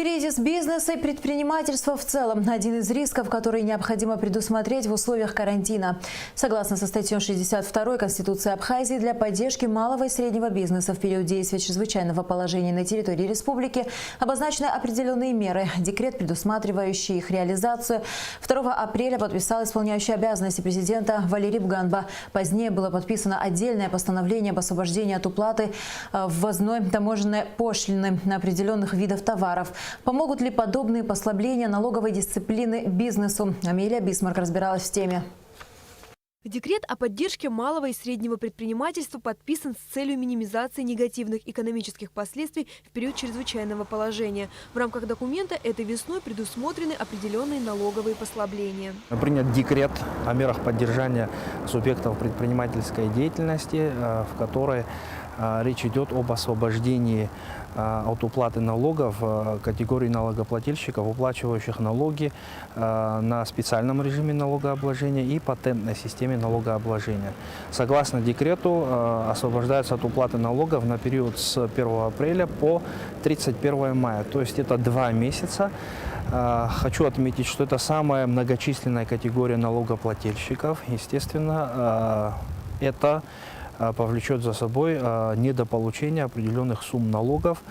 Кризис бизнеса и предпринимательства в целом – один из рисков, которые необходимо предусмотреть в условиях карантина. Согласно со статьей 62 Конституции Абхазии, для поддержки малого и среднего бизнеса в период действия чрезвычайного положения на территории республики обозначены определенные меры. Декрет, предусматривающий их реализацию, 2 апреля подписал исполняющий обязанности президента Валерий Бганба. Позднее было подписано отдельное постановление об освобождении от уплаты ввозной таможенной пошлины на определенных видов товаров. Помогут ли подобные послабления налоговой дисциплины бизнесу? Амелия Бисмарк разбиралась в теме. Декрет о поддержке малого и среднего предпринимательства подписан с целью минимизации негативных экономических последствий в период чрезвычайного положения. В рамках документа этой весной предусмотрены определенные налоговые послабления. Принят декрет о мерах поддержания субъектов предпринимательской деятельности, в которой речь идет об освобождении от уплаты налогов категории налогоплательщиков, уплачивающих налоги на специальном режиме налогообложения и патентной системе налогообложения. Согласно декрету освобождаются от уплаты налогов на период с 1 апреля по 31 мая, то есть это 2 месяца. Хочу отметить, что это самая многочисленная категория налогоплательщиков. Естественно, это повлечет за собой недополучение определенных сумм налогов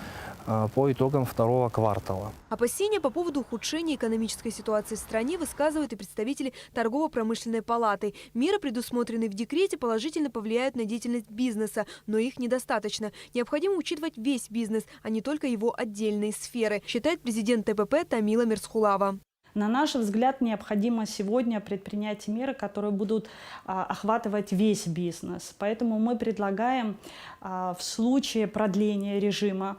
по итогам 2-го квартала. Опасения по поводу ухудшения экономической ситуации в стране высказывают и представители торгово-промышленной палаты. Меры, предусмотренные в декрете, положительно повлияют на деятельность бизнеса, но их недостаточно. Необходимо учитывать весь бизнес, а не только его отдельные сферы, считает президент ТПП Тамила Мерсхулава. На наш взгляд, необходимо сегодня предпринять меры, которые будут охватывать весь бизнес. Поэтому мы предлагаем в случае продления режима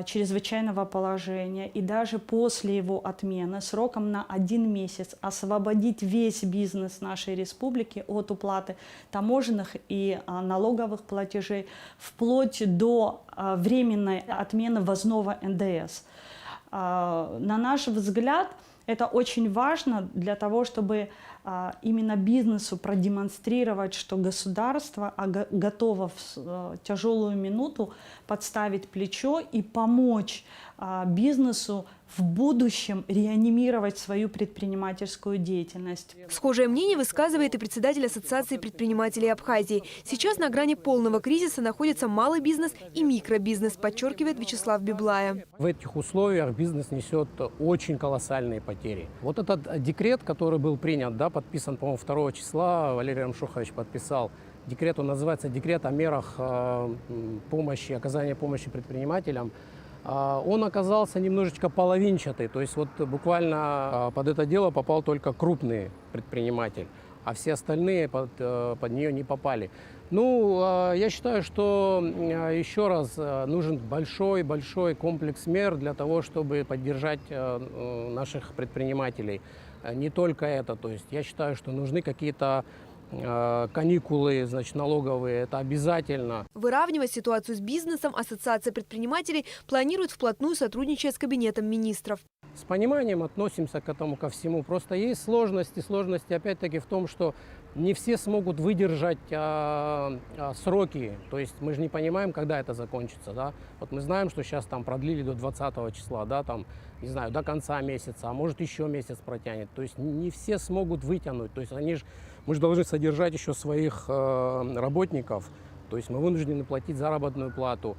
чрезвычайного положения и даже после его отмены сроком на 1 месяц освободить весь бизнес нашей республики от уплаты таможенных и налоговых платежей вплоть до временной отмены ввозного НДС. На наш взгляд, это очень важно для того, чтобы именно бизнесу продемонстрировать, что государство готово в тяжелую минуту подставить плечо и помочь бизнесу в будущем реанимировать свою предпринимательскую деятельность. Схожее мнение высказывает и председатель Ассоциации предпринимателей Абхазии. Сейчас на грани полного кризиса находится малый бизнес и микробизнес, подчеркивает Вячеслав Библая. В этих условиях бизнес несет очень колоссальные потери. Вот этот декрет, который был принят, подписан, по-моему, 2 числа, Валерий Рамшохович подписал. Декрет, он называется «Декрет о мерах помощи, оказания помощи предпринимателям». Он оказался немножечко половинчатый, то есть вот буквально под это дело попал только крупный предприниматель, а все остальные под нее не попали. Я считаю, что еще раз нужен большой комплекс мер для того, чтобы поддержать наших предпринимателей. Не только это, то есть я считаю, что нужны какие-то каникулы, налоговые, это обязательно. Выравнивать ситуацию с бизнесом Ассоциация предпринимателей планирует вплотную, сотрудничая с Кабинетом министров. С пониманием относимся к этому, ко всему. Просто есть сложности. Сложности опять-таки в том, что не все смогут выдержать сроки. То есть мы же не понимаем, когда это закончится. Да? Вот мы знаем, что сейчас там продлили до 20 числа, не знаю, до конца месяца, а может еще месяц протянет. То есть не все смогут вытянуть. То есть мы же должны содержать еще своих работников. То есть мы вынуждены платить заработную плату.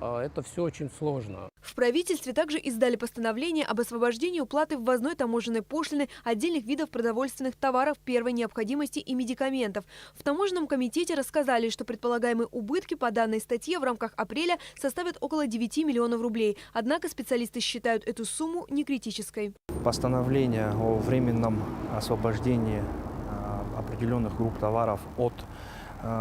Это все очень сложно. В правительстве также издали постановление об освобождении уплаты ввозной таможенной пошлины отдельных видов продовольственных товаров первой необходимости и медикаментов. В таможенном комитете рассказали, что предполагаемые убытки по данной статье в рамках апреля составят около 9 миллионов рублей. Однако специалисты считают эту сумму некритической. Постановление о временном освобождении определенных групп товаров от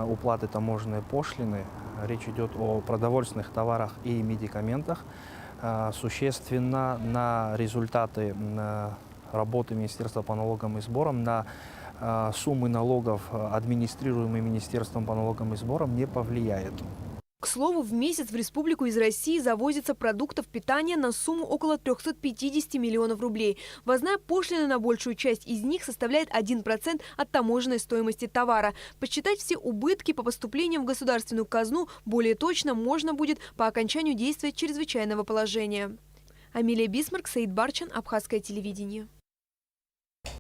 уплаты таможенной пошлины. Речь идет о продовольственных товарах и медикаментах. Существенно на результаты работы Министерства по налогам и сборам, на суммы налогов, администрируемые Министерством по налогам и сборам, не повлияет. К слову, в месяц в республику из России завозится продуктов питания на сумму около 350 миллионов рублей. Ввозная пошлина на большую часть из них составляет 1% от таможенной стоимости товара. Подсчитать все убытки по поступлениям в государственную казну более точно можно будет по окончанию действия чрезвычайного положения. Амилия Бисмарк, Саид Барчан, Абхазское телевидение.